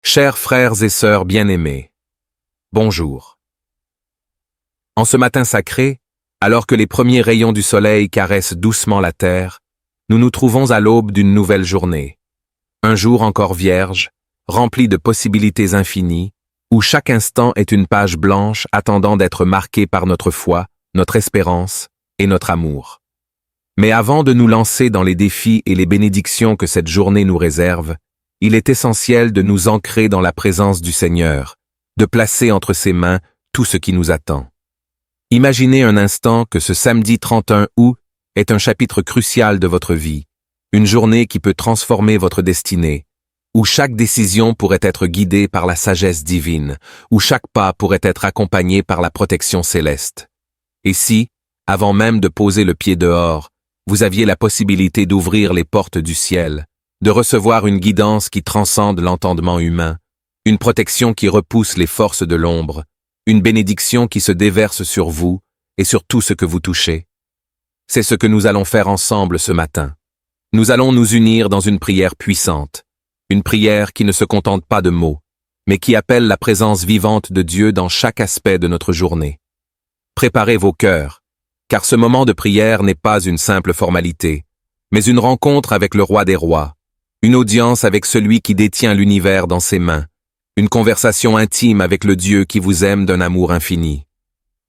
Chers frères et sœurs bien-aimés, bonjour. En ce matin sacré, alors que les premiers rayons du soleil caressent doucement la terre, nous nous trouvons à l'aube d'une nouvelle journée. Un jour encore vierge, rempli de possibilités infinies, où chaque instant est une page blanche attendant d'être marquée par notre foi, notre espérance et notre amour. Mais avant de nous lancer dans les défis et les bénédictions que cette journée nous réserve, il est essentiel de nous ancrer dans la présence du Seigneur, de placer entre ses mains tout ce qui nous attend. Imaginez un instant que ce samedi 31 août est un chapitre crucial de votre vie, une journée qui peut transformer votre destinée, où chaque décision pourrait être guidée par la sagesse divine, où chaque pas pourrait être accompagné par la protection céleste. Et si, avant même de poser le pied dehors, vous aviez la possibilité d'ouvrir les portes du ciel, de recevoir une guidance qui transcende l'entendement humain, une protection qui repousse les forces de l'ombre, une bénédiction qui se déverse sur vous et sur tout ce que vous touchez. C'est ce que nous allons faire ensemble ce matin. Nous allons nous unir dans une prière puissante, une prière qui ne se contente pas de mots, mais qui appelle la présence vivante de Dieu dans chaque aspect de notre journée. Préparez vos cœurs, car ce moment de prière n'est pas une simple formalité, mais une rencontre avec le Roi des Rois, une audience avec celui qui détient l'univers dans ses mains, une conversation intime avec le Dieu qui vous aime d'un amour infini.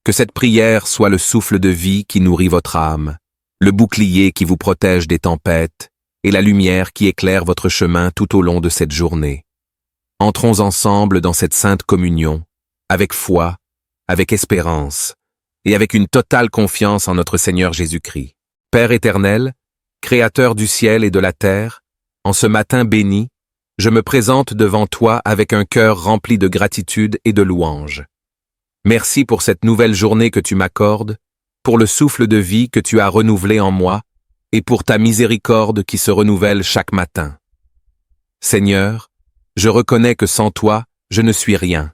Que cette prière soit le souffle de vie qui nourrit votre âme, le bouclier qui vous protège des tempêtes et la lumière qui éclaire votre chemin tout au long de cette journée. Entrons ensemble dans cette sainte communion, avec foi, avec espérance et avec une totale confiance en notre Seigneur Jésus-Christ. Père éternel, Créateur du ciel et de la terre, en ce matin béni, je me présente devant toi avec un cœur rempli de gratitude et de louange. Merci pour cette nouvelle journée que tu m'accordes, pour le souffle de vie que tu as renouvelé en moi, et pour ta miséricorde qui se renouvelle chaque matin. Seigneur, je reconnais que sans toi, je ne suis rien,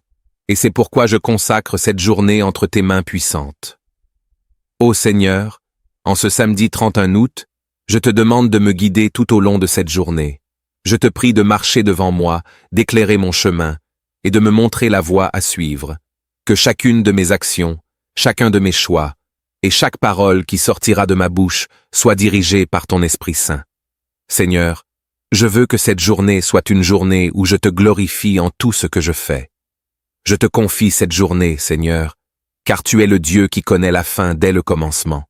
et c'est pourquoi je consacre cette journée entre tes mains puissantes. Ô Seigneur, en ce samedi 31 août, je te demande de me guider tout au long de cette journée. Je te prie de marcher devant moi, d'éclairer mon chemin, et de me montrer la voie à suivre. Que chacune de mes actions, chacun de mes choix, et chaque parole qui sortira de ma bouche soit dirigée par ton Esprit Saint. Seigneur, je veux que cette journée soit une journée où je te glorifie en tout ce que je fais. Je te confie cette journée, Seigneur, car tu es le Dieu qui connaît la fin dès le commencement.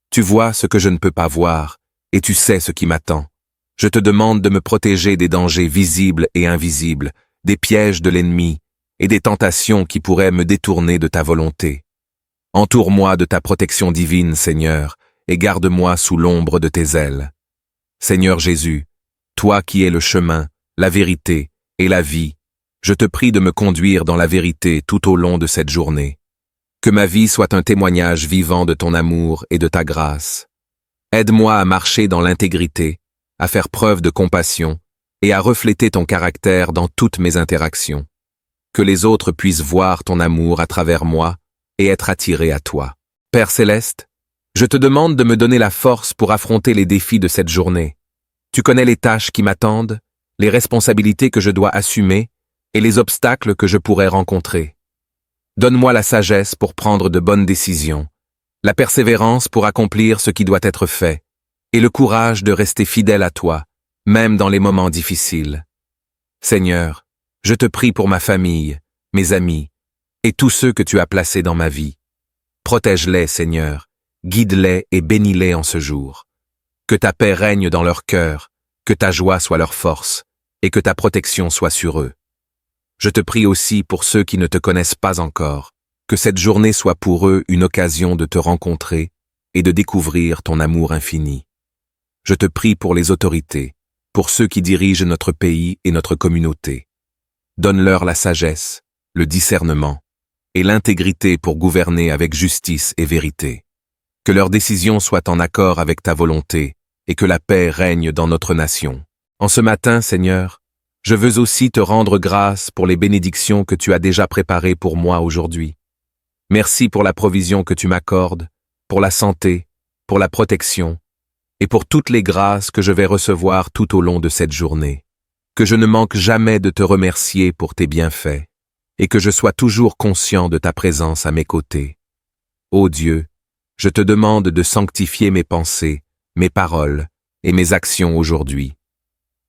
Tu vois ce que je ne peux pas voir, et tu sais ce qui m'attend. Je te demande de me protéger des dangers visibles et invisibles, des pièges de l'ennemi et des tentations qui pourraient me détourner de ta volonté. Entoure-moi de ta protection divine, Seigneur, et garde-moi sous l'ombre de tes ailes. Seigneur Jésus, toi qui es le chemin, la vérité et la vie, je te prie de me conduire dans la vérité tout au long de cette journée. Que ma vie soit un témoignage vivant de ton amour et de ta grâce. Aide-moi à marcher dans l'intégrité, à faire preuve de compassion et à refléter ton caractère dans toutes mes interactions. Que les autres puissent voir ton amour à travers moi et être attirés à toi. Père céleste, je te demande de me donner la force pour affronter les défis de cette journée. Tu connais les tâches qui m'attendent, les responsabilités que je dois assumer et les obstacles que je pourrais rencontrer. Donne-moi la sagesse pour prendre de bonnes décisions, la persévérance pour accomplir ce qui doit être fait, et le courage de rester fidèle à toi, même dans les moments difficiles. Seigneur, je te prie pour ma famille, mes amis, et tous ceux que tu as placés dans ma vie. Protège-les, Seigneur, guide-les et bénis-les en ce jour. Que ta paix règne dans leur cœur, que ta joie soit leur force, et que ta protection soit sur eux. Je te prie aussi pour ceux qui ne te connaissent pas encore, que cette journée soit pour eux une occasion de te rencontrer et de découvrir ton amour infini. Je te prie pour les autorités, pour ceux qui dirigent notre pays et notre communauté. Donne-leur la sagesse, le discernement et l'intégrité pour gouverner avec justice et vérité. Que leurs décisions soient en accord avec ta volonté et que la paix règne dans notre nation. En ce matin, Seigneur, je veux aussi te rendre grâce pour les bénédictions que tu as déjà préparées pour moi aujourd'hui. Merci pour la provision que tu m'accordes, pour la santé, pour la protection et pour toutes les grâces que je vais recevoir tout au long de cette journée. que je ne manque jamais de te remercier pour tes bienfaits, et que je sois toujours conscient de ta présence à mes côtés. Ô Dieu, je te demande de sanctifier mes pensées, mes paroles et mes actions aujourd'hui.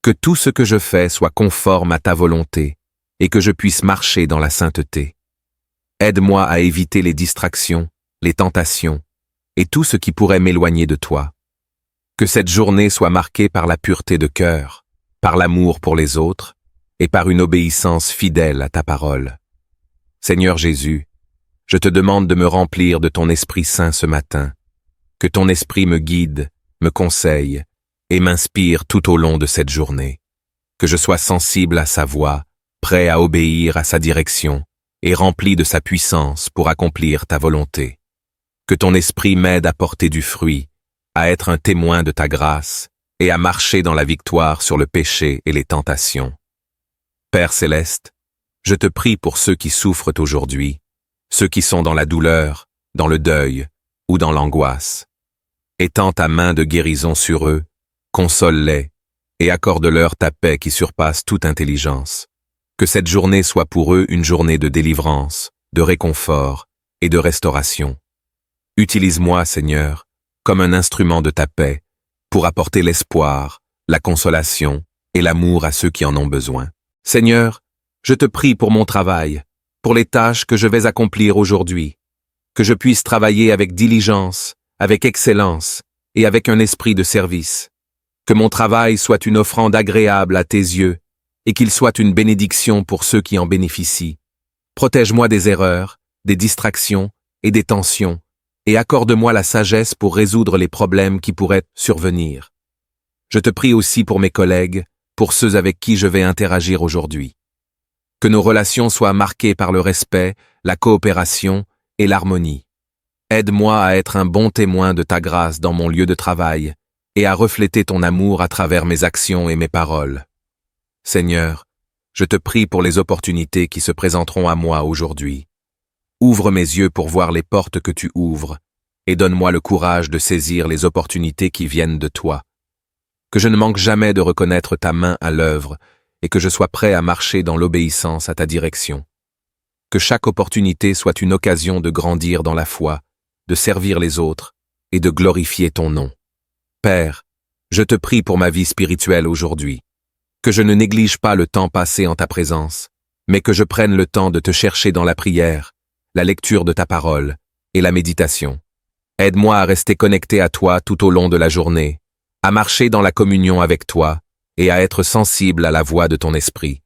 Que tout ce que je fais soit conforme à ta volonté, et que je puisse marcher dans la sainteté. Aide-moi à éviter les distractions, les tentations, et tout ce qui pourrait m'éloigner de toi. Que cette journée soit marquée par la pureté de cœur, par l'amour pour les autres, et par une obéissance fidèle à ta parole. Seigneur Jésus, je te demande de me remplir de ton Esprit Saint ce matin, que ton Esprit me guide, me conseille, et m'inspire tout au long de cette journée, que je sois sensible à sa voix, prêt à obéir à sa direction, et rempli de sa puissance pour accomplir ta volonté. Que ton esprit m'aide à porter du fruit, à être un témoin de ta grâce, et à marcher dans la victoire sur le péché et les tentations. Père céleste, je te prie pour ceux qui souffrent aujourd'hui, ceux qui sont dans la douleur, dans le deuil ou dans l'angoisse. Étends ta main de guérison sur eux, console-les et accorde-leur ta paix qui surpasse toute intelligence. Que cette journée soit pour eux une journée de délivrance, de réconfort et de restauration. Utilise-moi, Seigneur, comme un instrument de ta paix, pour apporter l'espoir, la consolation et l'amour à ceux qui en ont besoin. Seigneur, je te prie pour mon travail, pour les tâches que je vais accomplir aujourd'hui, que je puisse travailler avec diligence, avec excellence et avec un esprit de service. Que mon travail soit une offrande agréable à tes yeux et qu'il soit une bénédiction pour ceux qui en bénéficient. Protège-moi des erreurs, des distractions et des tensions, et accorde-moi la sagesse pour résoudre les problèmes qui pourraient survenir. Je te prie aussi pour mes collègues, pour ceux avec qui je vais interagir aujourd'hui. Que nos relations soient marquées par le respect, la coopération et l'harmonie. Aide-moi à être un bon témoin de ta grâce dans mon lieu de travail et à refléter ton amour à travers mes actions et mes paroles. Seigneur, je te prie pour les opportunités qui se présenteront à moi aujourd'hui. Ouvre mes yeux pour voir les portes que tu ouvres, et donne-moi le courage de saisir les opportunités qui viennent de toi. Que je ne manque jamais de reconnaître ta main à l'œuvre, et que je sois prêt à marcher dans l'obéissance à ta direction. Que chaque opportunité soit une occasion de grandir dans la foi, de servir les autres, et de glorifier ton nom. Père, je te prie pour ma vie spirituelle aujourd'hui. Que je ne néglige pas le temps passé en ta présence, mais que je prenne le temps de te chercher dans la prière, la lecture de ta parole et la méditation. Aide-moi à rester connecté à toi tout au long de la journée, à marcher dans la communion avec toi et à être sensible à la voix de ton esprit.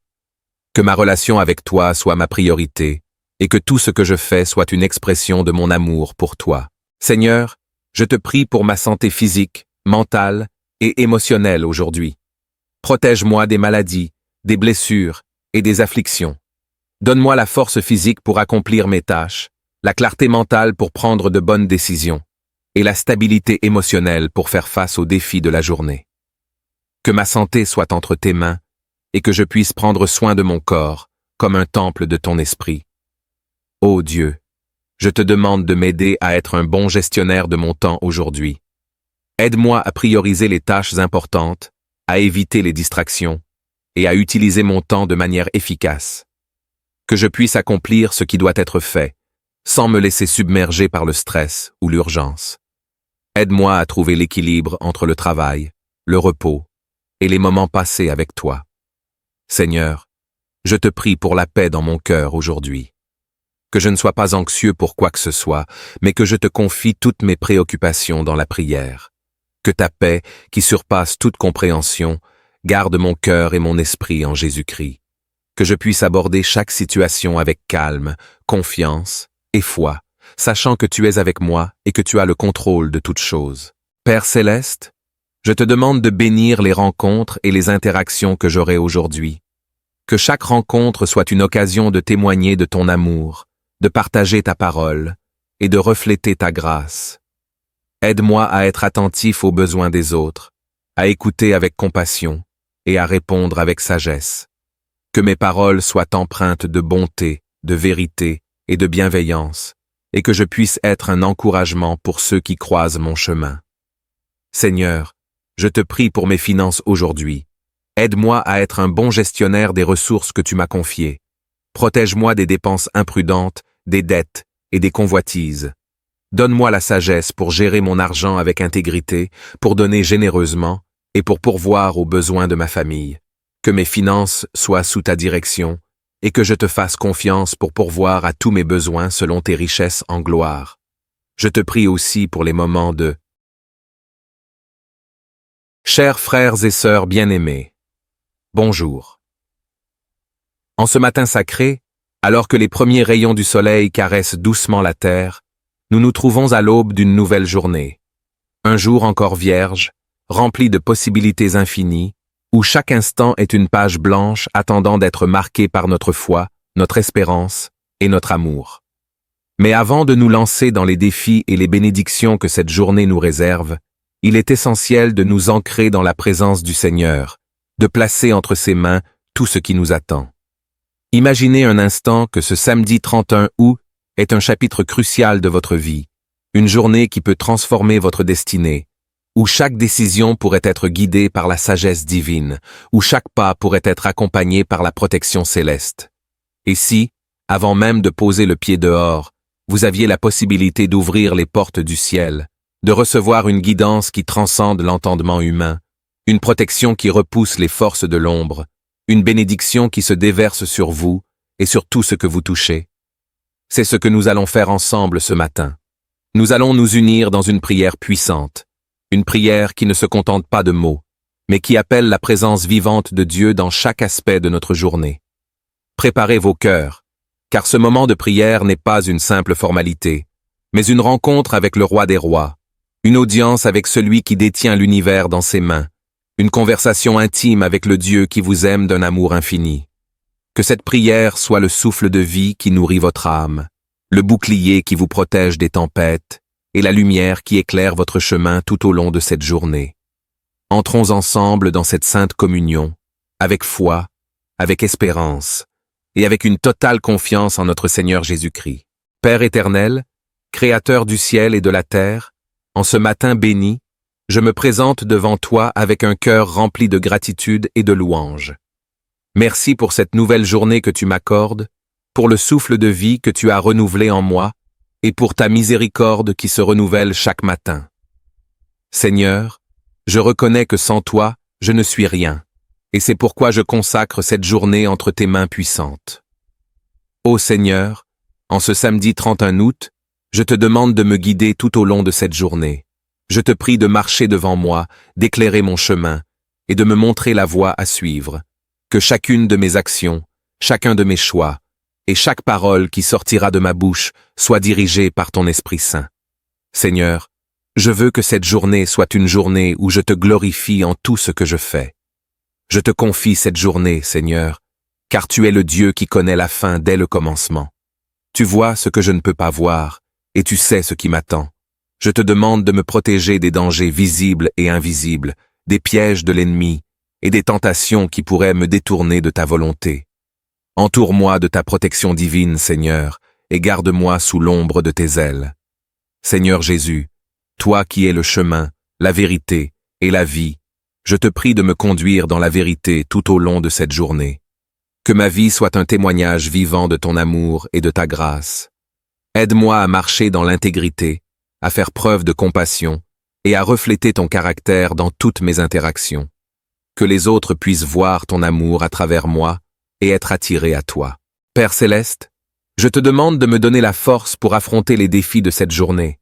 Que ma relation avec toi soit ma priorité et que tout ce que je fais soit une expression de mon amour pour toi. Seigneur, je te prie pour ma santé physique, mentale et émotionnelle aujourd'hui. Protège-moi des maladies, des blessures et des afflictions. Donne-moi la force physique pour accomplir mes tâches, la clarté mentale pour prendre de bonnes décisions, et la stabilité émotionnelle pour faire face aux défis de la journée. Que ma santé soit entre tes mains, et que je puisse prendre soin de mon corps, comme un temple de ton esprit. Ô Dieu, je te demande de m'aider à être un bon gestionnaire de mon temps aujourd'hui. Aide-moi à prioriser les tâches importantes, à éviter les distractions, et à utiliser mon temps de manière efficace. Que je puisse accomplir ce qui doit être fait, sans me laisser submerger par le stress ou l'urgence. Aide-moi à trouver l'équilibre entre le travail, le repos et les moments passés avec toi. Seigneur, je te prie pour la paix dans mon cœur aujourd'hui. Que je ne sois pas anxieux pour quoi que ce soit, mais que je te confie toutes mes préoccupations dans la prière. Que ta paix, qui surpasse toute compréhension, garde mon cœur et mon esprit en Jésus-Christ. Que je puisse aborder chaque situation avec calme, confiance et foi, sachant que tu es avec moi et que tu as le contrôle de toutes choses. Père céleste, je te demande de bénir les rencontres et les interactions que j'aurai aujourd'hui. Que chaque rencontre soit une occasion de témoigner de ton amour, de partager ta parole et de refléter ta grâce. Aide-moi à être attentif aux besoins des autres, à écouter avec compassion et à répondre avec sagesse. Que mes paroles soient empreintes de bonté, de vérité et de bienveillance, et que je puisse être un encouragement pour ceux qui croisent mon chemin. Seigneur, je te prie pour mes finances aujourd'hui. Aide-moi à être un bon gestionnaire des ressources que tu m'as confiées. Protège-moi des dépenses imprudentes, des dettes et des convoitises. Donne-moi la sagesse pour gérer mon argent avec intégrité, pour donner généreusement et pour pourvoir aux besoins de ma famille. Que mes finances soient sous ta direction et que je te fasse confiance pour pourvoir à tous mes besoins selon tes richesses en gloire. Je te prie aussi pour les moments de Chers frères et sœurs bien-aimés, bonjour. En ce matin sacré, alors que les premiers rayons du soleil caressent doucement la terre, nous nous trouvons à l'aube d'une nouvelle journée. Un jour encore vierge, rempli de possibilités infinies, où chaque instant est une page blanche attendant d'être marquée par notre foi, notre espérance et notre amour. Mais avant de nous lancer dans les défis et les bénédictions que cette journée nous réserve, il est essentiel de nous ancrer dans la présence du Seigneur, de placer entre ses mains tout ce qui nous attend. Imaginez un instant que ce samedi 31 août est un chapitre crucial de votre vie, une journée qui peut transformer votre destinée, où chaque décision pourrait être guidée par la sagesse divine, où chaque pas pourrait être accompagné par la protection céleste. Et si, avant même de poser le pied dehors, vous aviez la possibilité d'ouvrir les portes du ciel, de recevoir une guidance qui transcende l'entendement humain, une protection qui repousse les forces de l'ombre, une bénédiction qui se déverse sur vous et sur tout ce que vous touchez. C'est ce que nous allons faire ensemble ce matin. Nous allons nous unir dans une prière puissante, une prière qui ne se contente pas de mots, mais qui appelle la présence vivante de Dieu dans chaque aspect de notre journée. Préparez vos cœurs, car ce moment de prière n'est pas une simple formalité, mais une rencontre avec le Roi des Rois, une audience avec celui qui détient l'univers dans ses mains, une conversation intime avec le Dieu qui vous aime d'un amour infini. Que cette prière soit le souffle de vie qui nourrit votre âme, le bouclier qui vous protège des tempêtes et la lumière qui éclaire votre chemin tout au long de cette journée. Entrons ensemble dans cette sainte communion, avec foi, avec espérance et avec une totale confiance en notre Seigneur Jésus-Christ. Père éternel, Créateur du ciel et de la terre, en ce matin béni, je me présente devant toi avec un cœur rempli de gratitude et de louange. Merci pour cette nouvelle journée que tu m'accordes, pour le souffle de vie que tu as renouvelé en moi, et pour ta miséricorde qui se renouvelle chaque matin. Seigneur, je reconnais que sans toi, je ne suis rien, et c'est pourquoi je consacre cette journée entre tes mains puissantes. Ô Seigneur, en ce samedi 31 août, je te demande de me guider tout au long de cette journée. Je te prie de marcher devant moi, d'éclairer mon chemin, et de me montrer la voie à suivre. Que chacune de mes actions, chacun de mes choix, et chaque parole qui sortira de ma bouche soit dirigée par ton Esprit Saint. Seigneur, je veux que cette journée soit une journée où je te glorifie en tout ce que je fais. Je te confie cette journée, Seigneur, car tu es le Dieu qui connaît la fin dès le commencement. Tu vois ce que je ne peux pas voir, et tu sais ce qui m'attend. Je te demande de me protéger des dangers visibles et invisibles, des pièges de l'ennemi et des tentations qui pourraient me détourner de ta volonté. Entoure-moi de ta protection divine, Seigneur, et garde-moi sous l'ombre de tes ailes. Seigneur Jésus, toi qui es le chemin, la vérité et la vie, je te prie de me conduire dans la vérité tout au long de cette journée. Que ma vie soit un témoignage vivant de ton amour et de ta grâce. Aide-moi à marcher dans l'intégrité, à faire preuve de compassion et à refléter ton caractère dans toutes mes interactions. Que les autres puissent voir ton amour à travers moi et être attirés à toi. Père Céleste, je te demande de me donner la force pour affronter les défis de cette journée.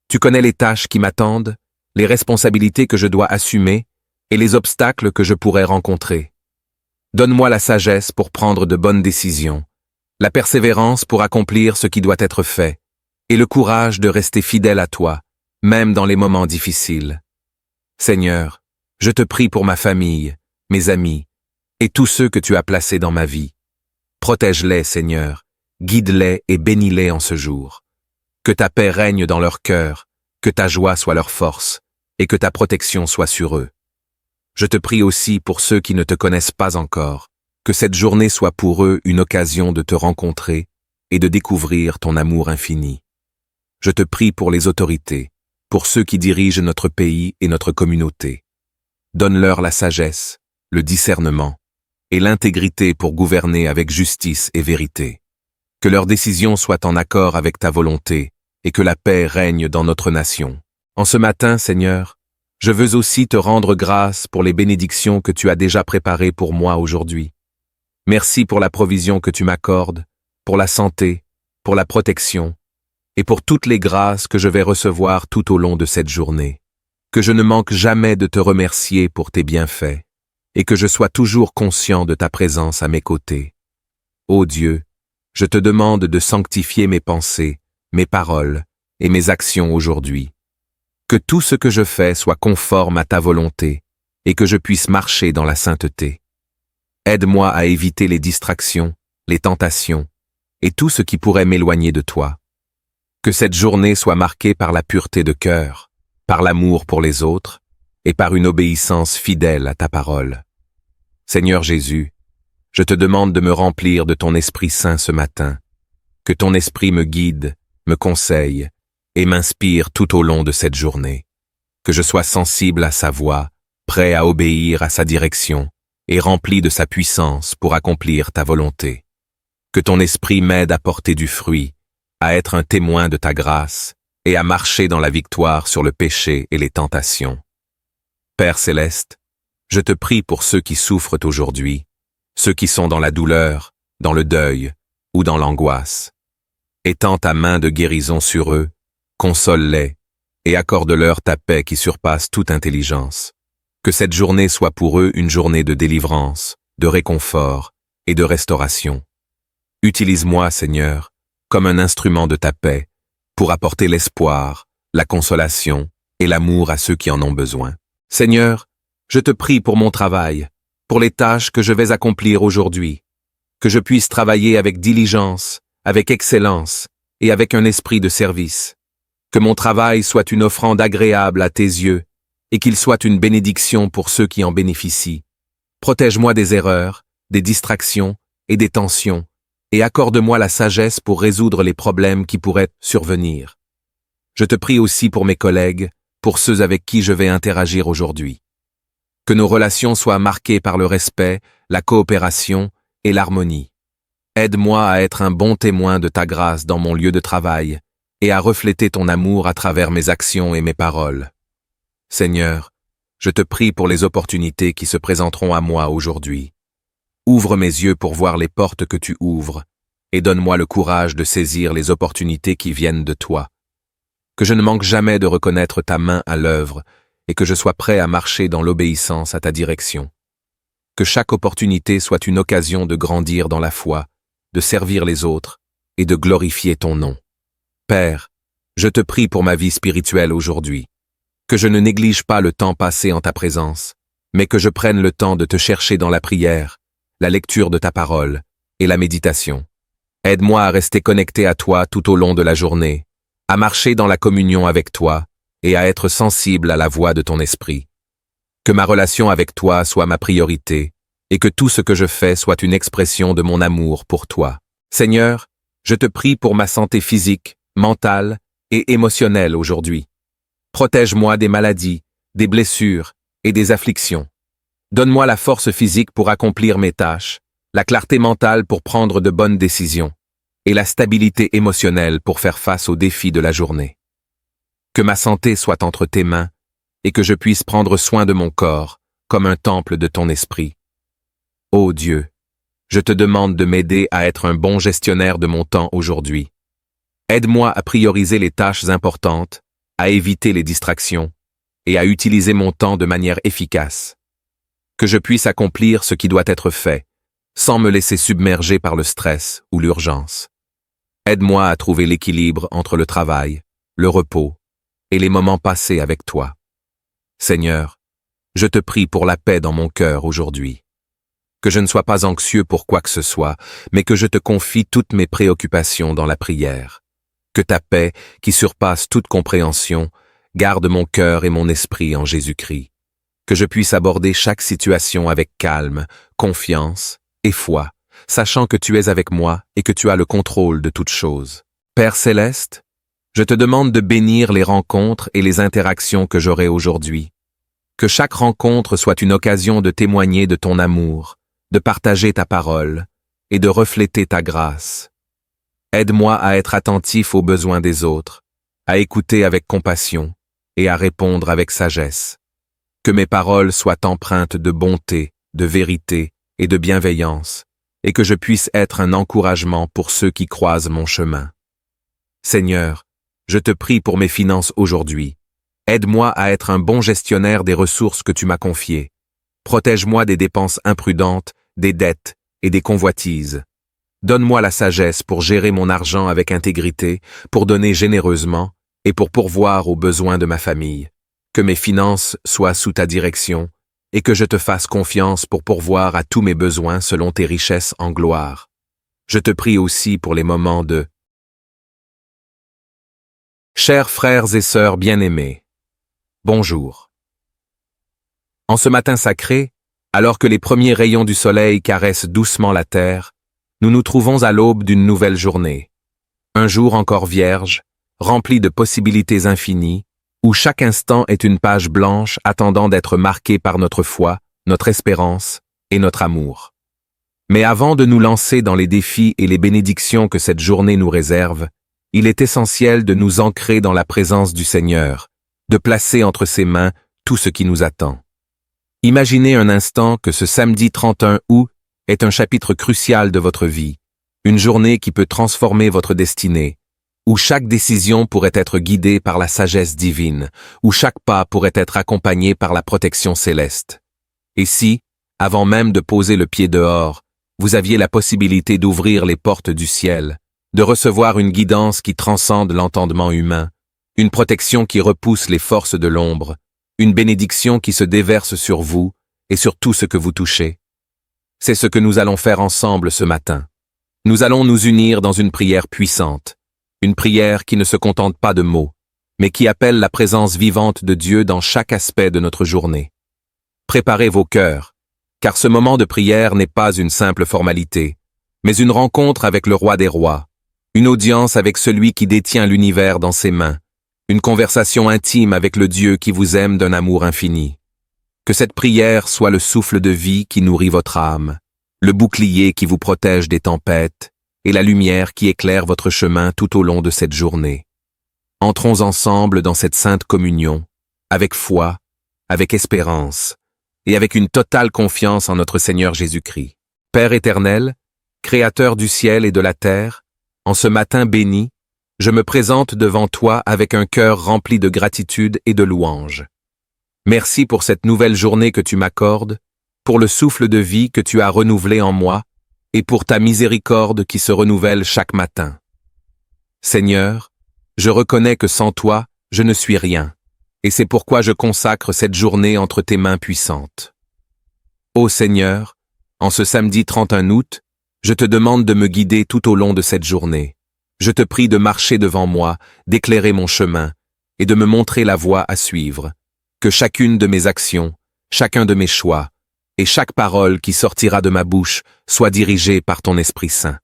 Tu connais les tâches qui m'attendent, les responsabilités que je dois assumer et les obstacles que je pourrais rencontrer. Donne-moi la sagesse pour prendre de bonnes décisions, la persévérance pour accomplir ce qui doit être fait, et le courage de rester fidèle à toi, même dans les moments difficiles. Seigneur, je te prie pour ma famille, mes amis, et tous ceux que tu as placés dans ma vie. Protège-les, Seigneur, guide-les et bénis-les en ce jour. Que ta paix règne dans leur cœur, que ta joie soit leur force, et que ta protection soit sur eux. Je te prie aussi pour ceux qui ne te connaissent pas encore, que cette journée soit pour eux une occasion de te rencontrer et de découvrir ton amour infini. Je te prie pour les autorités, pour ceux qui dirigent notre pays et notre communauté. Donne-leur la sagesse, le discernement et l'intégrité pour gouverner avec justice et vérité. Que leurs décisions soient en accord avec ta volonté et que la paix règne dans notre nation. En ce matin, Seigneur, je veux aussi te rendre grâce pour les bénédictions que tu as déjà préparées pour moi aujourd'hui. Merci pour la provision que tu m'accordes, pour la santé, pour la protection et pour toutes les grâces que je vais recevoir tout au long de cette journée. Que je ne manque jamais de te remercier pour tes bienfaits et que je sois toujours conscient de ta présence à mes côtés. Ô Dieu, je te demande de sanctifier mes pensées, mes paroles et mes actions aujourd'hui. Que tout ce que je fais soit conforme à ta volonté et que je puisse marcher dans la sainteté. Aide-moi à éviter les distractions, les tentations et tout ce qui pourrait m'éloigner de toi. Que cette journée soit marquée par la pureté de cœur, par l'amour pour les autres et par une obéissance fidèle à ta parole. Seigneur Jésus, je te demande de me remplir de ton Esprit Saint ce matin. Que ton Esprit me guide, me conseille et m'inspire tout au long de cette journée. Que je sois sensible à sa voix, prêt à obéir à sa direction et rempli de sa puissance pour accomplir ta volonté. Que ton Esprit m'aide à porter du fruit, à être un témoin de ta grâce et à marcher dans la victoire sur le péché et les tentations. Père céleste, je te prie pour ceux qui souffrent aujourd'hui, ceux qui sont dans la douleur, dans le deuil ou dans l'angoisse. Étends ta main de guérison sur eux, console-les et accorde-leur ta paix qui surpasse toute intelligence. Que cette journée soit pour eux une journée de délivrance, de réconfort et de restauration. Utilise-moi, Seigneur, comme un instrument de ta paix, pour apporter l'espoir, la consolation et l'amour à ceux qui en ont besoin. Seigneur, je te prie pour mon travail, pour les tâches que je vais accomplir aujourd'hui, que je puisse travailler avec diligence, avec excellence et avec un esprit de service. Que mon travail soit une offrande agréable à tes yeux et qu'il soit une bénédiction pour ceux qui en bénéficient. Protège-moi des erreurs, des distractions et des tensions, et accorde-moi la sagesse pour résoudre les problèmes qui pourraient survenir. Je te prie aussi pour mes collègues, pour ceux avec qui je vais interagir aujourd'hui. Que nos relations soient marquées par le respect, la coopération et l'harmonie. Aide-moi à être un bon témoin de ta grâce dans mon lieu de travail et à refléter ton amour à travers mes actions et mes paroles. Seigneur, je te prie pour les opportunités qui se présenteront à moi aujourd'hui. Ouvre mes yeux pour voir les portes que tu ouvres et donne-moi le courage de saisir les opportunités qui viennent de toi. Que je ne manque jamais de reconnaître ta main à l'œuvre et que je sois prêt à marcher dans l'obéissance à ta direction. Que chaque opportunité soit une occasion de grandir dans la foi, de servir les autres et de glorifier ton nom. Père, je te prie pour ma vie spirituelle aujourd'hui. Que je ne néglige pas le temps passé en ta présence, mais que je prenne le temps de te chercher dans la prière, la lecture de ta parole et la méditation. Aide-moi à rester connecté à toi tout au long de la journée, à marcher dans la communion avec toi et à être sensible à la voix de ton esprit. Que ma relation avec toi soit ma priorité et que tout ce que je fais soit une expression de mon amour pour toi. Seigneur, je te prie pour ma santé physique, mentale et émotionnelle aujourd'hui. Protège-moi des maladies, des blessures et des afflictions. Donne-moi la force physique pour accomplir mes tâches, la clarté mentale pour prendre de bonnes décisions et la stabilité émotionnelle pour faire face aux défis de la journée. Que ma santé soit entre tes mains et que je puisse prendre soin de mon corps comme un temple de ton esprit. Ô Dieu, je te demande de m'aider à être un bon gestionnaire de mon temps aujourd'hui. Aide-moi à prioriser les tâches importantes, à éviter les distractions et à utiliser mon temps de manière efficace. Que je puisse accomplir ce qui doit être fait, sans me laisser submerger par le stress ou l'urgence. Aide-moi à trouver l'équilibre entre le travail, le repos et les moments passés avec toi. Seigneur, je te prie pour la paix dans mon cœur aujourd'hui. Que je ne sois pas anxieux pour quoi que ce soit, mais que je te confie toutes mes préoccupations dans la prière. Que ta paix, qui surpasse toute compréhension, garde mon cœur et mon esprit en Jésus-Christ. Que je puisse aborder chaque situation avec calme, confiance et foi, sachant que tu es avec moi et que tu as le contrôle de toutes choses. Père céleste, je te demande de bénir les rencontres et les interactions que j'aurai aujourd'hui. Que chaque rencontre soit une occasion de témoigner de ton amour, de partager ta parole et de refléter ta grâce. Aide-moi à être attentif aux besoins des autres, à écouter avec compassion et à répondre avec sagesse. Que mes paroles soient empreintes de bonté, de vérité et de bienveillance, et que je puisse être un encouragement pour ceux qui croisent mon chemin. Seigneur, je te prie pour mes finances aujourd'hui. Aide-moi à être un bon gestionnaire des ressources que tu m'as confiées. Protège-moi des dépenses imprudentes, des dettes et des convoitises. Donne-moi la sagesse pour gérer mon argent avec intégrité, pour donner généreusement et pour pourvoir aux besoins de ma famille. Que mes finances soient sous ta direction et que je te fasse confiance pour pourvoir à tous mes besoins selon tes richesses en gloire. Je te prie aussi pour les moments de Chers frères et sœurs bien-aimés, bonjour. En ce matin sacré, alors que les premiers rayons du soleil caressent doucement la terre, nous nous trouvons à l'aube d'une nouvelle journée. Un jour encore vierge, rempli de possibilités infinies, où chaque instant est une page blanche attendant d'être marquée par notre foi, notre espérance et notre amour. Mais avant de nous lancer dans les défis et les bénédictions que cette journée nous réserve, il est essentiel de nous ancrer dans la présence du Seigneur, de placer entre ses mains tout ce qui nous attend. Imaginez un instant que ce samedi 31 août est un chapitre crucial de votre vie, une journée qui peut transformer votre destinée, où chaque décision pourrait être guidée par la sagesse divine, où chaque pas pourrait être accompagné par la protection céleste. Et si, avant même de poser le pied dehors, vous aviez la possibilité d'ouvrir les portes du ciel, de recevoir une guidance qui transcende l'entendement humain, une protection qui repousse les forces de l'ombre, une bénédiction qui se déverse sur vous et sur tout ce que vous touchez. C'est ce que nous allons faire ensemble ce matin. Nous allons nous unir dans une prière puissante, une prière qui ne se contente pas de mots, mais qui appelle la présence vivante de Dieu dans chaque aspect de notre journée. Préparez vos cœurs, car ce moment de prière n'est pas une simple formalité, mais une rencontre avec le Roi des Rois, une audience avec celui qui détient l'univers dans ses mains, une conversation intime avec le Dieu qui vous aime d'un amour infini. Que cette prière soit le souffle de vie qui nourrit votre âme, le bouclier qui vous protège des tempêtes et la lumière qui éclaire votre chemin tout au long de cette journée. Entrons ensemble dans cette sainte communion, avec foi, avec espérance et avec une totale confiance en notre Seigneur Jésus-Christ. Père éternel, Créateur du ciel et de la terre, en ce matin béni, je me présente devant toi avec un cœur rempli de gratitude et de louange. Merci pour cette nouvelle journée que tu m'accordes, pour le souffle de vie que tu as renouvelé en moi, et pour ta miséricorde qui se renouvelle chaque matin. Seigneur, je reconnais que sans toi, je ne suis rien, et c'est pourquoi je consacre cette journée entre tes mains puissantes. Ô Seigneur, en ce samedi 31 août, je te demande de me guider tout au long de cette journée. Je te prie de marcher devant moi, d'éclairer mon chemin, et de me montrer la voie à suivre. Que chacune de mes actions, chacun de mes choix, et chaque parole qui sortira de ma bouche soit dirigée par ton Esprit Saint.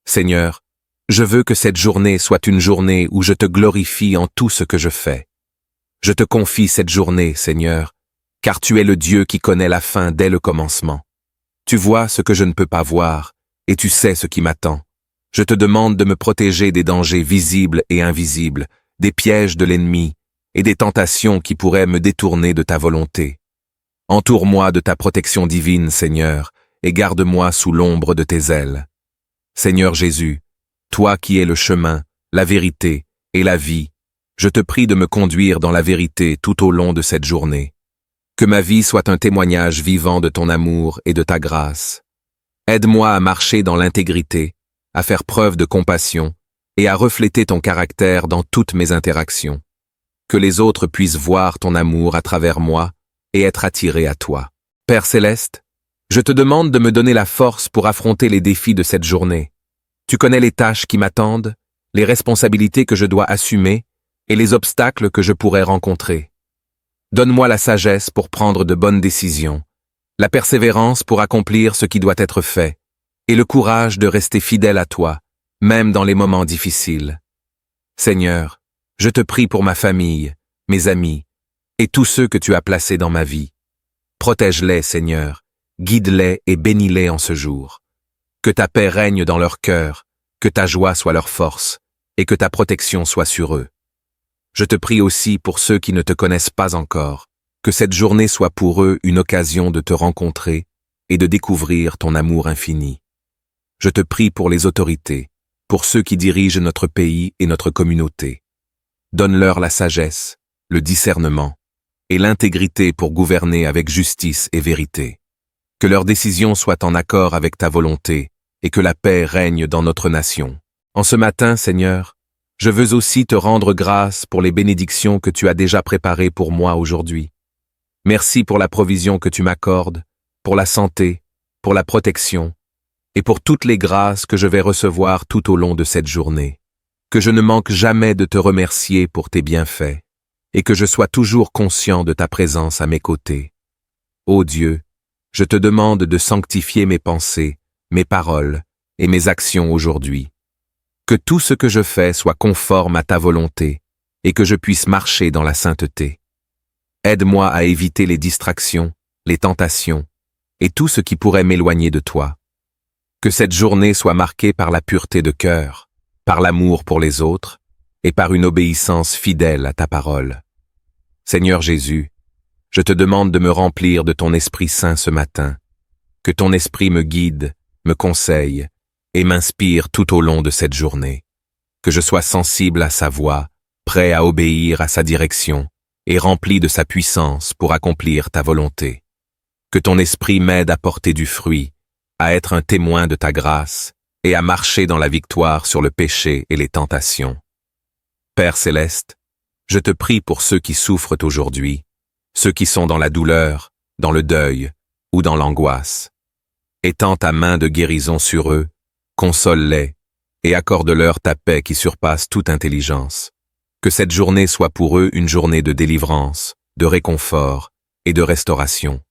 Seigneur, je veux que cette journée soit une journée où je te glorifie en tout ce que je fais. Je te confie cette journée, Seigneur, car tu es le Dieu qui connaît la fin dès le commencement. Tu vois ce que je ne peux pas voir, et tu sais ce qui m'attend. Je te demande de me protéger des dangers visibles et invisibles, des pièges de l'ennemi, et des tentations qui pourraient me détourner de ta volonté. Entoure-moi de ta protection divine, Seigneur, et garde-moi sous l'ombre de tes ailes. Seigneur Jésus, toi qui es le chemin, la vérité et la vie, je te prie de me conduire dans la vérité tout au long de cette journée. Que ma vie soit un témoignage vivant de ton amour et de ta grâce. Aide-moi à marcher dans l'intégrité, à faire preuve de compassion et à refléter ton caractère dans toutes mes interactions. Que les autres puissent voir ton amour à travers moi et être attirés à toi. Père Céleste, je te demande de me donner la force pour affronter les défis de cette journée. Tu connais les tâches qui m'attendent, les responsabilités que je dois assumer et les obstacles que je pourrais rencontrer. Donne-moi la sagesse pour prendre de bonnes décisions, la persévérance pour accomplir ce qui doit être fait, et le courage de rester fidèle à toi, même dans les moments difficiles. Seigneur, je te prie pour ma famille, mes amis, et tous ceux que tu as placés dans ma vie. Protège-les, Seigneur, guide-les et bénis-les en ce jour. Que ta paix règne dans leur cœur, que ta joie soit leur force, et que ta protection soit sur eux. Je te prie aussi pour ceux qui ne te connaissent pas encore, que cette journée soit pour eux une occasion de te rencontrer et de découvrir ton amour infini. Je te prie pour les autorités, pour ceux qui dirigent notre pays et notre communauté. Donne-leur la sagesse, le discernement et l'intégrité pour gouverner avec justice et vérité. Que leurs décisions soient en accord avec ta volonté et que la paix règne dans notre nation. En ce matin, Seigneur, je veux aussi te rendre grâce pour les bénédictions que tu as déjà préparées pour moi aujourd'hui. Merci pour la provision que tu m'accordes, pour la santé, pour la protection et pour toutes les grâces que je vais recevoir tout au long de cette journée. Que je ne manque jamais de te remercier pour tes bienfaits et que je sois toujours conscient de ta présence à mes côtés. Ô Dieu, je te demande de sanctifier mes pensées, mes paroles et mes actions aujourd'hui. Que tout ce que je fais soit conforme à ta volonté et que je puisse marcher dans la sainteté. Aide-moi à éviter les distractions, les tentations et tout ce qui pourrait m'éloigner de toi. Que cette journée soit marquée par la pureté de cœur, par l'amour pour les autres et par une obéissance fidèle à ta parole. Seigneur Jésus, je te demande de me remplir de ton Esprit Saint ce matin, que ton Esprit me guide, me conseille et m'inspire tout au long de cette journée, que je sois sensible à sa voix, prêt à obéir à sa direction et rempli de sa puissance pour accomplir ta volonté. Que ton Esprit m'aide à porter du fruit, à être un témoin de ta grâce et à marcher dans la victoire sur le péché et les tentations. Père céleste, je te prie pour ceux qui souffrent aujourd'hui, ceux qui sont dans la douleur, dans le deuil ou dans l'angoisse. Étends ta main de guérison sur eux, console-les et accorde-leur ta paix qui surpasse toute intelligence. Que cette journée soit pour eux une journée de délivrance, de réconfort et de restauration.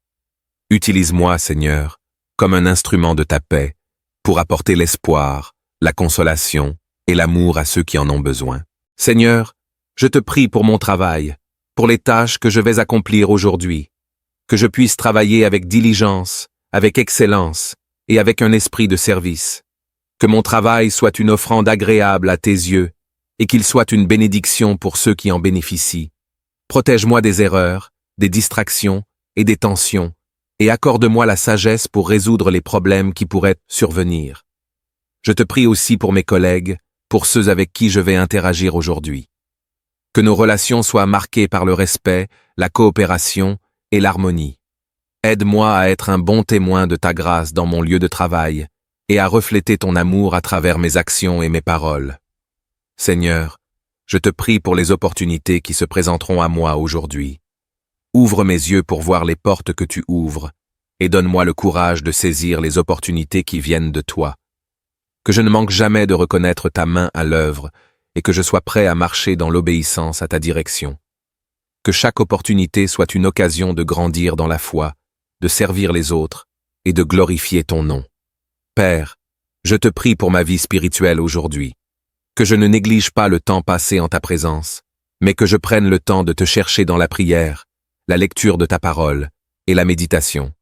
Utilise-moi, Seigneur, comme un instrument de ta paix, pour apporter l'espoir, la consolation et l'amour à ceux qui en ont besoin. Seigneur, je te prie pour mon travail, pour les tâches que je vais accomplir aujourd'hui, que je puisse travailler avec diligence, avec excellence et avec un esprit de service. Que mon travail soit une offrande agréable à tes yeux et qu'il soit une bénédiction pour ceux qui en bénéficient. Protège-moi des erreurs, des distractions et des tensions et accorde-moi la sagesse pour résoudre les problèmes qui pourraient survenir. Je te prie aussi pour mes collègues, pour ceux avec qui je vais interagir aujourd'hui. Que nos relations soient marquées par le respect, la coopération et l'harmonie. Aide-moi à être un bon témoin de ta grâce dans mon lieu de travail et à refléter ton amour à travers mes actions et mes paroles. Seigneur, je te prie pour les opportunités qui se présenteront à moi aujourd'hui. Ouvre mes yeux pour voir les portes que tu ouvres et donne-moi le courage de saisir les opportunités qui viennent de toi. Que je ne manque jamais de reconnaître ta main à l'œuvre et que je sois prêt à marcher dans l'obéissance à ta direction. Que chaque opportunité soit une occasion de grandir dans la foi, de servir les autres et de glorifier ton nom. Père, je te prie pour ma vie spirituelle aujourd'hui. Que je ne néglige pas le temps passé en ta présence, mais que je prenne le temps de te chercher dans la prière, la lecture de ta parole et la méditation.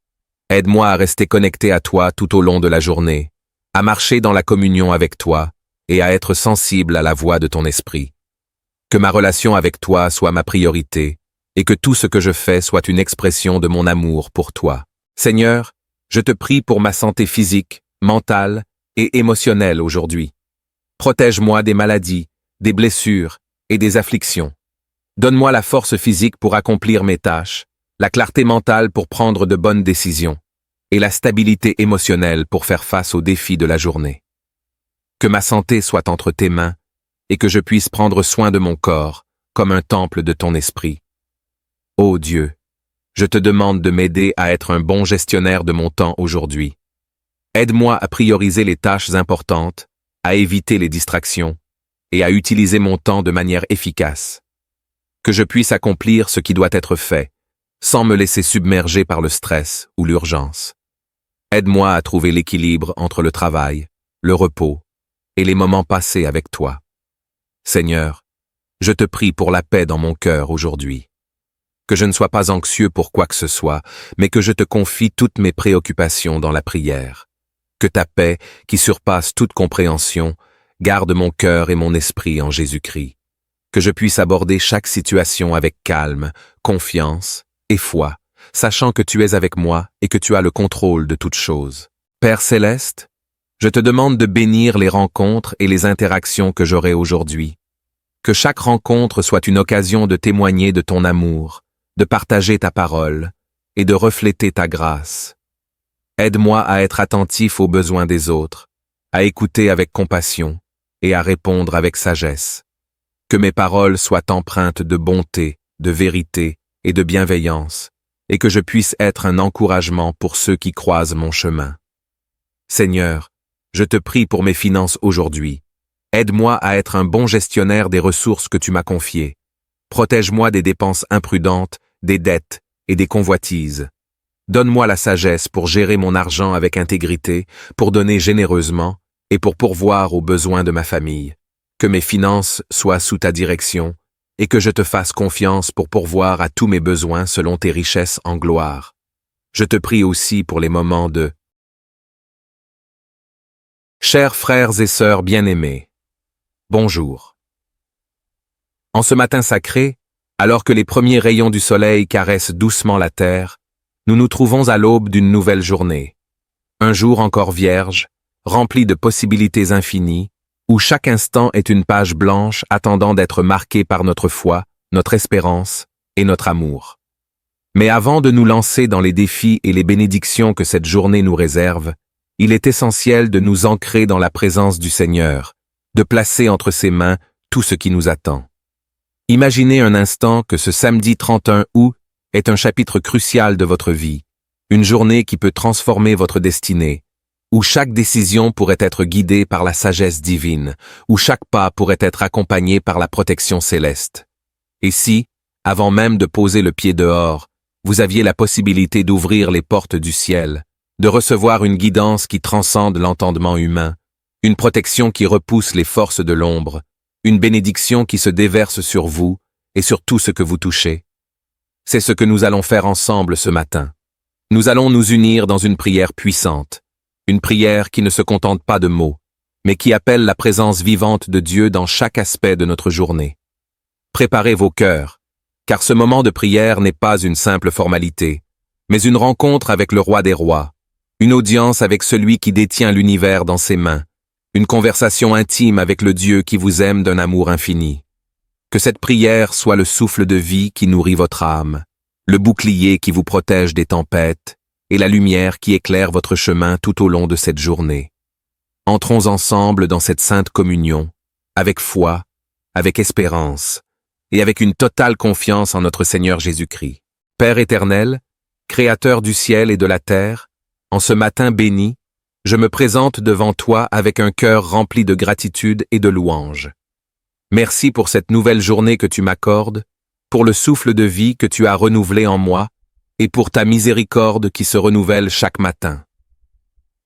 Aide-moi à rester connecté à toi tout au long de la journée, à marcher dans la communion avec toi et à être sensible à la voix de ton esprit. Que ma relation avec toi soit ma priorité et que tout ce que je fais soit une expression de mon amour pour toi. Seigneur, je te prie pour ma santé physique, mentale et émotionnelle aujourd'hui. Protège-moi des maladies, des blessures et des afflictions. Donne-moi la force physique pour accomplir mes tâches, la clarté mentale pour prendre de bonnes décisions et la stabilité émotionnelle pour faire face aux défis de la journée. Que ma santé soit entre tes mains et que je puisse prendre soin de mon corps comme un temple de ton esprit. Ô Dieu, je te demande de m'aider à être un bon gestionnaire de mon temps aujourd'hui. Aide-moi à prioriser les tâches importantes, à éviter les distractions et à utiliser mon temps de manière efficace. Que je puisse accomplir ce qui doit être fait, sans me laisser submerger par le stress ou l'urgence. Aide-moi à trouver l'équilibre entre le travail, le repos et les moments passés avec toi. Seigneur, je te prie pour la paix dans mon cœur aujourd'hui. que je ne sois pas anxieux pour quoi que ce soit, mais que je te confie toutes mes préoccupations dans la prière. Que ta paix, qui surpasse toute compréhension, garde mon cœur et mon esprit en Jésus-Christ. Que je puisse aborder chaque situation avec calme, confiance et foi, sachant que tu es avec moi et que tu as le contrôle de toutes choses. Père céleste, je te demande de bénir les rencontres et les interactions que j'aurai aujourd'hui. Que chaque rencontre soit une occasion de témoigner de ton amour, de partager ta parole et de refléter ta grâce. Aide-moi à être attentif aux besoins des autres, à écouter avec compassion et à répondre avec sagesse. Que mes paroles soient empreintes de bonté, de vérité et de bienveillance, et que je puisse être un encouragement pour ceux qui croisent mon chemin. Seigneur, je te prie pour mes finances aujourd'hui. Aide-moi à être un bon gestionnaire des ressources que tu m'as confiées. Protège-moi des dépenses imprudentes, des dettes et des convoitises. Donne-moi la sagesse pour gérer mon argent avec intégrité, pour donner généreusement et pour pourvoir aux besoins de ma famille. Que mes finances soient sous ta direction et que je te fasse confiance pour pourvoir à tous mes besoins selon tes richesses en gloire. Je te prie aussi pour les moments de Chers frères et sœurs bien-aimés, bonjour. En ce matin sacré, alors que les premiers rayons du soleil caressent doucement la terre, nous nous trouvons à l'aube d'une nouvelle journée. Un jour encore vierge, rempli de possibilités infinies, où chaque instant est une page blanche attendant d'être marquée par notre foi, notre espérance et notre amour. Mais avant de nous lancer dans les défis et les bénédictions que cette journée nous réserve, il est essentiel de nous ancrer dans la présence du Seigneur, de placer entre ses mains tout ce qui nous attend. Imaginez un instant que ce samedi 31 août est un chapitre crucial de votre vie, une journée qui peut transformer votre destinée, où chaque décision pourrait être guidée par la sagesse divine, où chaque pas pourrait être accompagné par la protection céleste. Et si, avant même de poser le pied dehors, vous aviez la possibilité d'ouvrir les portes du ciel, de recevoir une guidance qui transcende l'entendement humain, une protection qui repousse les forces de l'ombre, une bénédiction qui se déverse sur vous et sur tout ce que vous touchez. C'est ce que nous allons faire ensemble ce matin. Nous allons nous unir dans une prière puissante, une prière qui ne se contente pas de mots, mais qui appelle la présence vivante de Dieu dans chaque aspect de notre journée. Préparez vos cœurs, car ce moment de prière n'est pas une simple formalité, mais une rencontre avec le Roi des Rois, une audience avec celui qui détient l'univers dans ses mains, une conversation intime avec le Dieu qui vous aime d'un amour infini. Que cette prière soit le souffle de vie qui nourrit votre âme, le bouclier qui vous protège des tempêtes et la lumière qui éclaire votre chemin tout au long de cette journée. Entrons ensemble dans cette sainte communion, avec foi, avec espérance et avec une totale confiance en notre Seigneur Jésus-Christ. Père éternel, Créateur du ciel et de la terre, en ce matin béni, je me présente devant toi avec un cœur rempli de gratitude et de louange. Merci pour cette nouvelle journée que tu m'accordes, pour le souffle de vie que tu as renouvelé en moi, et pour ta miséricorde qui se renouvelle chaque matin.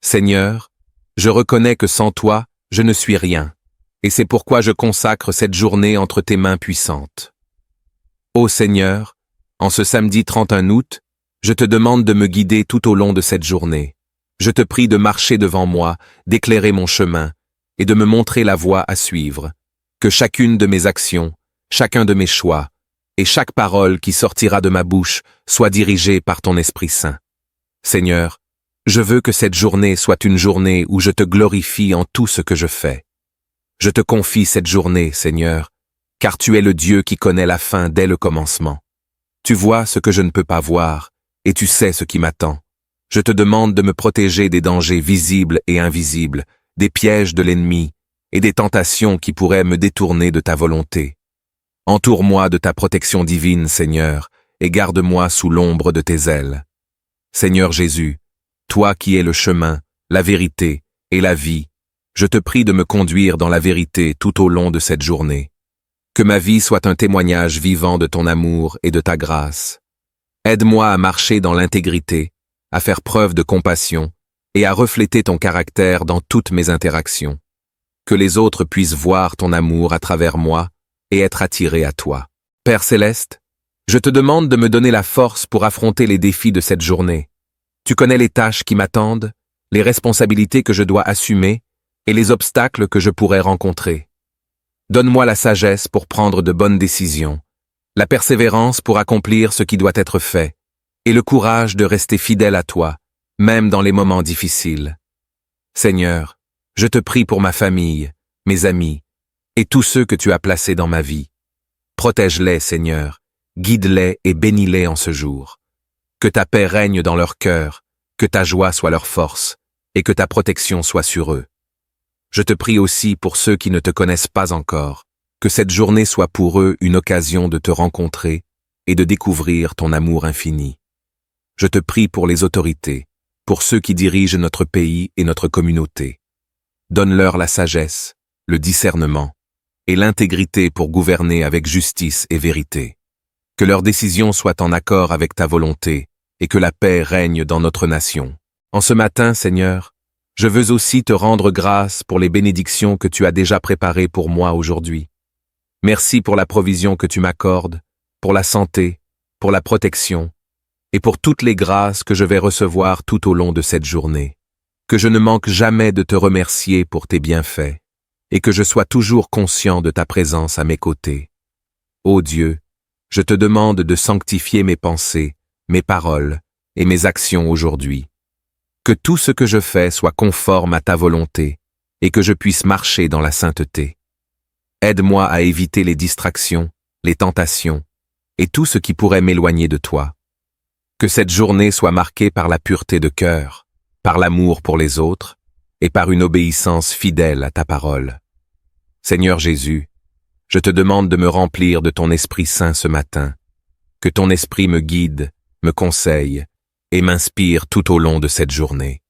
Seigneur, je reconnais que sans toi, je ne suis rien, et c'est pourquoi je consacre cette journée entre tes mains puissantes. Ô Seigneur, en ce samedi 31 août, je te demande de me guider tout au long de cette journée. Je te prie de marcher devant moi, d'éclairer mon chemin, et de me montrer la voie à suivre. Que chacune de mes actions, chacun de mes choix, et chaque parole qui sortira de ma bouche soit dirigée par ton Esprit Saint. Seigneur, je veux que cette journée soit une journée où je te glorifie en tout ce que je fais. Je te confie cette journée, Seigneur, car tu es le Dieu qui connaît la fin dès le commencement. Tu vois ce que je ne peux pas voir, et tu sais ce qui m'attend. Je te demande de me protéger des dangers visibles et invisibles, des pièges de l'ennemi et des tentations qui pourraient me détourner de ta volonté. Entoure-moi de ta protection divine, Seigneur, et garde-moi sous l'ombre de tes ailes. Seigneur Jésus, toi qui es le chemin, la vérité et la vie, je te prie de me conduire dans la vérité tout au long de cette journée. Que ma vie soit un témoignage vivant de ton amour et de ta grâce. Aide-moi à marcher dans l'intégrité, à faire preuve de compassion et à refléter ton caractère dans toutes mes interactions. Que les autres puissent voir ton amour à travers moi et être attirés à toi. Père céleste, Je te demande de me donner la force pour affronter les défis de cette journée. Tu connais les tâches qui m'attendent, les responsabilités que je dois assumer et les obstacles que je pourrais rencontrer. Donne-moi la sagesse pour prendre de bonnes décisions, la persévérance pour accomplir ce qui doit être fait, et le courage de rester fidèle à toi, même dans les moments difficiles. Seigneur, je te prie pour ma famille, mes amis, et tous ceux que tu as placés dans ma vie. Protège-les, Seigneur, guide-les et bénis-les en ce jour. Que ta paix règne dans leur cœur, que ta joie soit leur force, et que ta protection soit sur eux. Je te prie aussi pour ceux qui ne te connaissent pas encore, que cette journée soit pour eux une occasion de te rencontrer et de découvrir ton amour infini. Je te prie pour les autorités, pour ceux qui dirigent notre pays et notre communauté. Donne-leur la sagesse, le discernement et l'intégrité pour gouverner avec justice et vérité. Que leurs décisions soient en accord avec ta volonté et que la paix règne dans notre nation. En ce matin, Seigneur, je veux aussi te rendre grâce pour les bénédictions que tu as déjà préparées pour moi aujourd'hui. Merci pour la provision que tu m'accordes, pour la santé, pour la protection, et pour toutes les grâces que je vais recevoir tout au long de cette journée. Que je ne manque jamais de te remercier pour tes bienfaits, et que je sois toujours conscient de ta présence à mes côtés. Ô Dieu, je te demande de sanctifier mes pensées, mes paroles et mes actions aujourd'hui. Que tout ce que je fais soit conforme à ta volonté et que je puisse marcher dans la sainteté. Aide-moi à éviter les distractions, les tentations et tout ce qui pourrait m'éloigner de toi. Que cette journée soit marquée par la pureté de cœur, par l'amour pour les autres et par une obéissance fidèle à ta parole. Seigneur Jésus, je te demande de me remplir de ton Esprit Saint ce matin. Que ton Esprit me guide, me conseille et m'inspire tout au long de cette journée.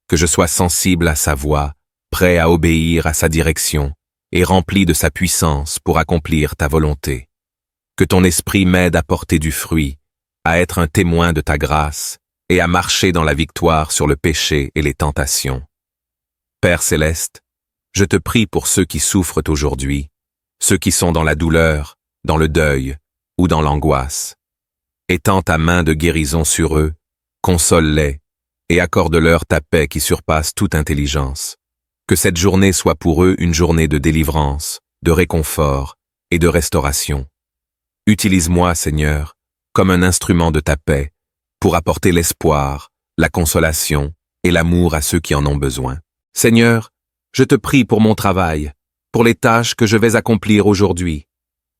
Que je sois sensible à sa voix, prêt à obéir à sa direction et rempli de sa puissance pour accomplir ta volonté. Que ton esprit m'aide à porter du fruit, à être un témoin de ta grâce et à marcher dans la victoire sur le péché et les tentations. Père céleste, je te prie pour ceux qui souffrent aujourd'hui, ceux qui sont dans la douleur, dans le deuil ou dans l'angoisse. Étends ta main de guérison sur eux, console-les et accorde-leur ta paix qui surpasse toute intelligence. Que cette journée soit pour eux une journée de délivrance, de réconfort et de restauration. Utilise-moi, Seigneur, comme un instrument de ta paix, pour apporter l'espoir, la consolation et l'amour à ceux qui en ont besoin. Seigneur, je te prie pour mon travail, pour les tâches que je vais accomplir aujourd'hui,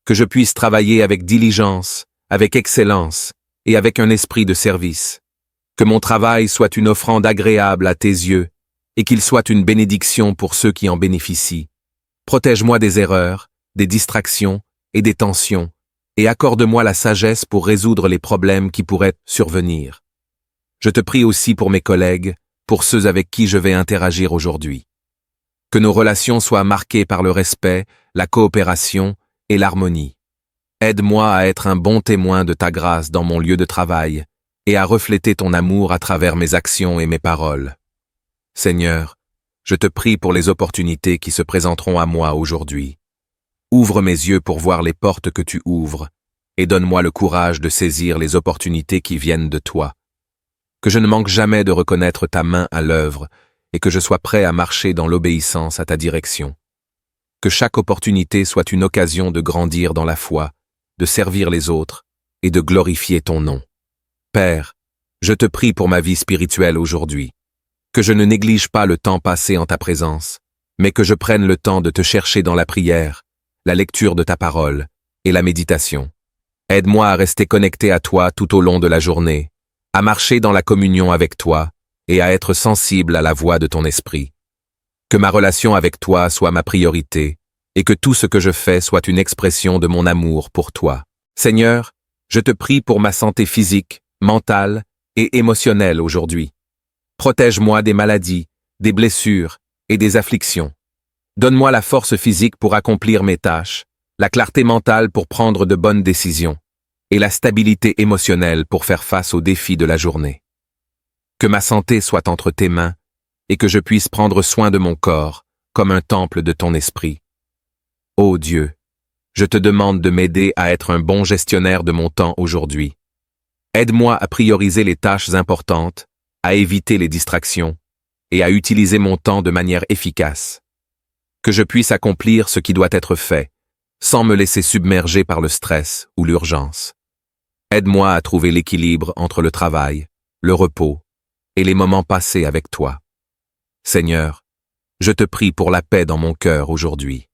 que je puisse travailler avec diligence, avec excellence et avec un esprit de service. Que mon travail soit une offrande agréable à tes yeux et qu'il soit une bénédiction pour ceux qui en bénéficient. Protège-moi des erreurs, des distractions et des tensions et accorde-moi la sagesse pour résoudre les problèmes qui pourraient survenir. Je te prie aussi pour mes collègues, pour ceux avec qui je vais interagir aujourd'hui. Que nos relations soient marquées par le respect, la coopération et l'harmonie. Aide-moi à être un bon témoin de ta grâce dans mon lieu de travail et à refléter ton amour à travers mes actions et mes paroles. Seigneur, je te prie pour les opportunités qui se présenteront à moi aujourd'hui. Ouvre mes yeux pour voir les portes que tu ouvres et donne-moi le courage de saisir les opportunités qui viennent de toi. Que je ne manque jamais de reconnaître ta main à l'œuvre et que je sois prêt à marcher dans l'obéissance à ta direction. Que chaque opportunité soit une occasion de grandir dans la foi, de servir les autres et de glorifier ton nom. Père, je te prie pour ma vie spirituelle aujourd'hui, que je ne néglige pas le temps passé en ta présence, mais que je prenne le temps de te chercher dans la prière, la lecture de ta parole et la méditation. Aide-moi à rester connecté à toi tout au long de la journée, à marcher dans la communion avec toi et à être sensible à la voix de ton esprit. Que ma relation avec toi soit ma priorité et que tout ce que je fais soit une expression de mon amour pour toi. Seigneur, je te prie pour ma santé physique, mentale et émotionnelle aujourd'hui. Protège-moi des maladies, des blessures et des afflictions. Donne-moi la force physique pour accomplir mes tâches, la clarté mentale pour prendre de bonnes décisions et la stabilité émotionnelle pour faire face aux défis de la journée. Que ma santé soit entre tes mains et que je puisse prendre soin de mon corps comme un temple de ton esprit. Ô Dieu, Je te demande de m'aider à être un bon gestionnaire de mon temps aujourd'hui. Aide-moi à prioriser les tâches importantes, à éviter les distractions et à utiliser mon temps de manière efficace. Que je puisse accomplir ce qui doit être fait, sans me laisser submerger par le stress ou l'urgence. Aide-moi à trouver l'équilibre entre le travail, le repos et les moments passés avec toi. Seigneur, je te prie pour la paix dans mon cœur aujourd'hui.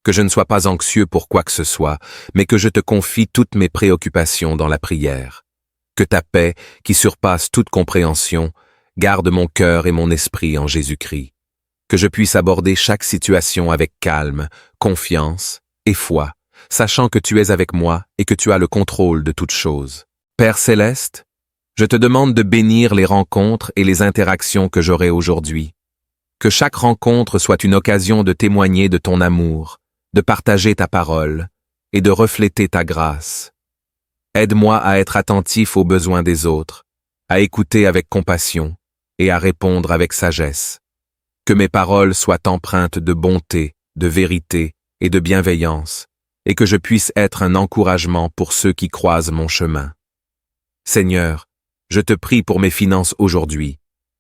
Que je ne sois pas anxieux pour quoi que ce soit, mais que je te confie toutes mes préoccupations dans la prière. Que ta paix, qui surpasse toute compréhension, garde mon cœur et mon esprit en Jésus-Christ. Que je puisse aborder chaque situation avec calme, confiance et foi, sachant que tu es avec moi et que tu as le contrôle de toutes choses. Père céleste, je te demande de bénir les rencontres et les interactions que j'aurai aujourd'hui. Que chaque rencontre soit une occasion de témoigner de ton amour, de partager ta parole et de refléter ta grâce. Aide-moi à être attentif aux besoins des autres, à écouter avec compassion et à répondre avec sagesse. Que mes paroles soient empreintes de bonté, de vérité et de bienveillance, et que je puisse être un encouragement pour ceux qui croisent mon chemin. Seigneur, je te prie pour mes finances aujourd'hui.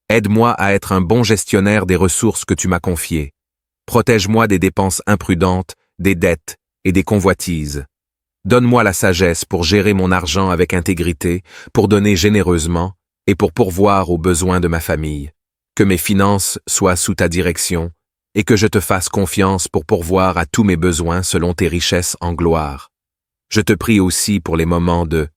Aide-moi à être un bon gestionnaire des ressources que tu m'as confiées. Protège-moi des dépenses imprudentes, des dettes et des convoitises. Donne-moi la sagesse pour gérer mon argent avec intégrité, pour donner généreusement et pour pourvoir aux besoins de ma famille. Que mes finances soient sous ta direction et que je te fasse confiance pour pourvoir à tous mes besoins selon tes richesses en gloire. Je te prie aussi pour les moments de